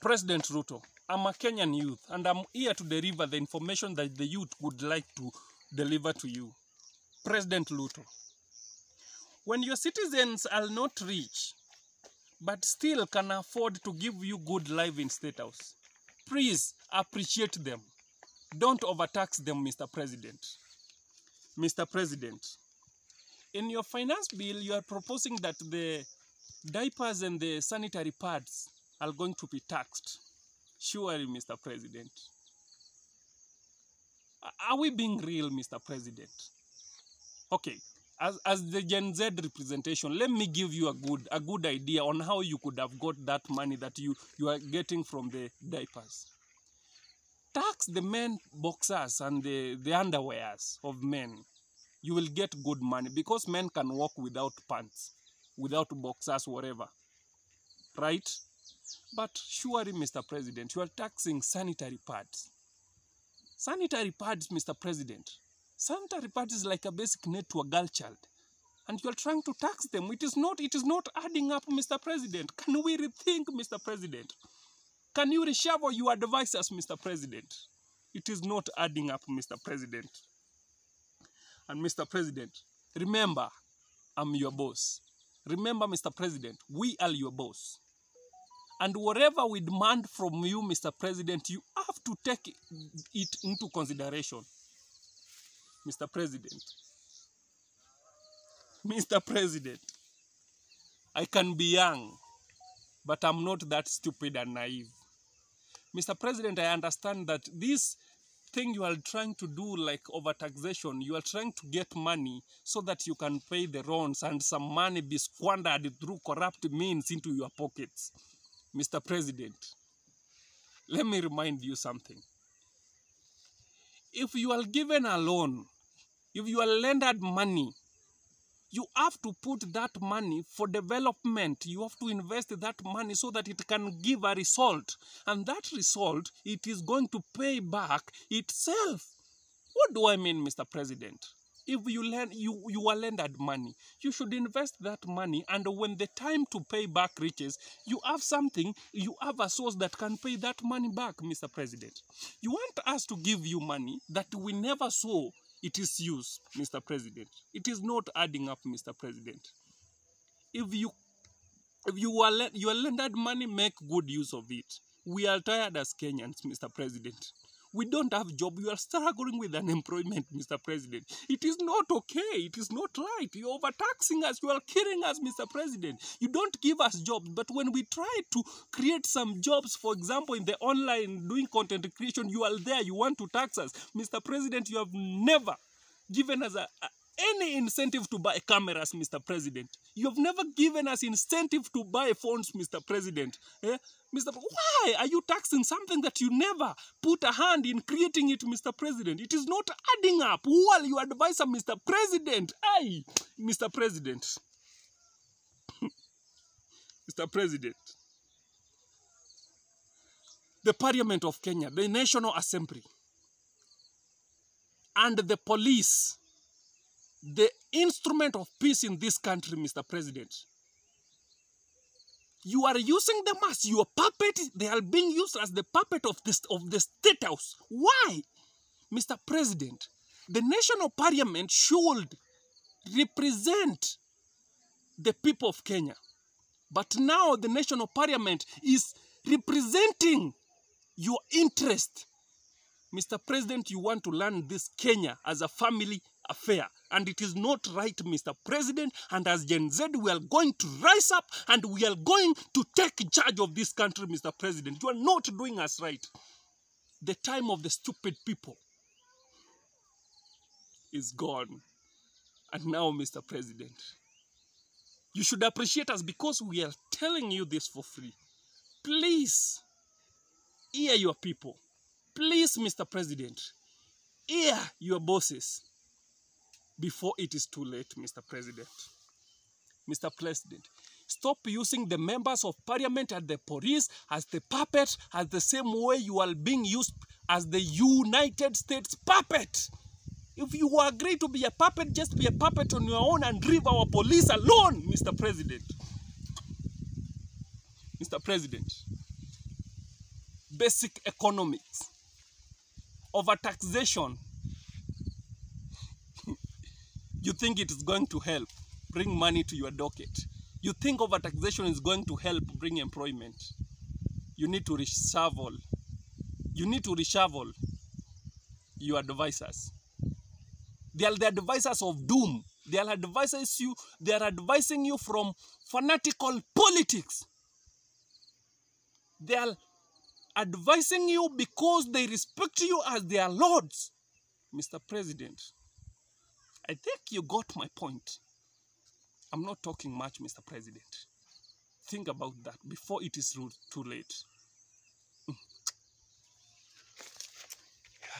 President Ruto, I'm a Kenyan youth and I'm here to deliver the information that the youth would like to deliver to you. President Ruto, when your citizens are not rich but still can afford to give you good life in State House, please appreciate them. Don't overtax them, Mr. President. Mr. President, in your finance bill, you are proposing that the diapers and the sanitary pads are going to be taxed. Surely, Mr. President. Are we being real, Mr. President? Okay, as the Gen Z representation, let me give you a good idea on how you could have got that money that you are getting from the diapers. Tax the men boxers and the underwears of men. You will get good money because men can walk without pants, without boxers, whatever. Right? But surely, Mr. President, you are taxing sanitary pads. Sanitary pads, Mr. President. Sanitary pads is like a basic need to a girl child. And you are trying to tax them. It is not adding up, Mr. President. Can we rethink, Mr. President? Can you reshuffle your advisors, Mr. President? It is not adding up, Mr. President. And Mr. President, remember, I'm your boss. Remember, Mr. President, we are your boss. And whatever we demand from you, Mr. President, you have to take it into consideration. Mr. President. Mr. President, I can be young, but I'm not that stupid and naive. Mr. President, I understand that this thing you are trying to do, like overtaxation, you are trying to get money so that you can pay the loans and some money be squandered through corrupt means into your pockets. Mr. President, let me remind you something. If you are given a loan, if you are lended money, you have to put that money for development. You have to invest that money so that it can give a result. And that result, it is going to pay back itself. What do I mean, Mr. President? If you are lended money, you should invest that money, and when the time to pay back reaches, you have something, you have a source that can pay that money back, Mr. President. You want us to give you money that we never saw it is used, Mr. President. It is not adding up, Mr. President. If you are lended money, make good use of it. We are tired as Kenyans, Mr. President. We don't have job. We are struggling with unemployment, Mr. President. It is not okay. It is not right. You are overtaxing us. You are killing us, Mr. President. You don't give us jobs. But when we try to create some jobs, for example, in the online doing content creation, you are there. You want to tax us. Mr. President, you have never given us any incentive to buy cameras, Mr. President. You have never given us incentive to buy phones, Mr. President. Why are you taxing something that you never put a hand in creating it, Mr. President? It is not adding up. Who are your advisor, Mr. President? Aye, Mr. President. Mr. President. The Parliament of Kenya, the National Assembly, and the police, the instrument of peace in this country, Mr. President. You are using them as your puppet. They are being used as the puppet of the State House. Why? Mr. President, the National Parliament should represent the people of Kenya. But now the National Parliament is representing your interest. Mr. President, you want to learn this Kenya as a family affair. And it is not right, Mr. President. And as Gen Z, we are going to rise up and we are going to take charge of this country, Mr. President. You are not doing us right. The time of the stupid people is gone. And now, Mr. President, you should appreciate us because we are telling you this for free. Please, hear your people. Please, Mr. President, hear your bosses before it is too late, Mr. President. Mr. President, stop using the members of Parliament and the police as the puppet, as the same way you are being used as the United States puppet. If you agree to be a puppet, just be a puppet on your own and leave our police alone, Mr. President. Mr. President, basic economics. Overtaxation, you think it is going to help bring money to your docket. You think overtaxation is going to help bring employment. You need to reshuffle. You need to reshuffle your advisors. They are the advisors of doom. They are advising you from fanatical politics. They are advising you because they respect you as their lords. Mr. President, I think you got my point. I'm not talking much, Mr. President. Think about that before it is too late.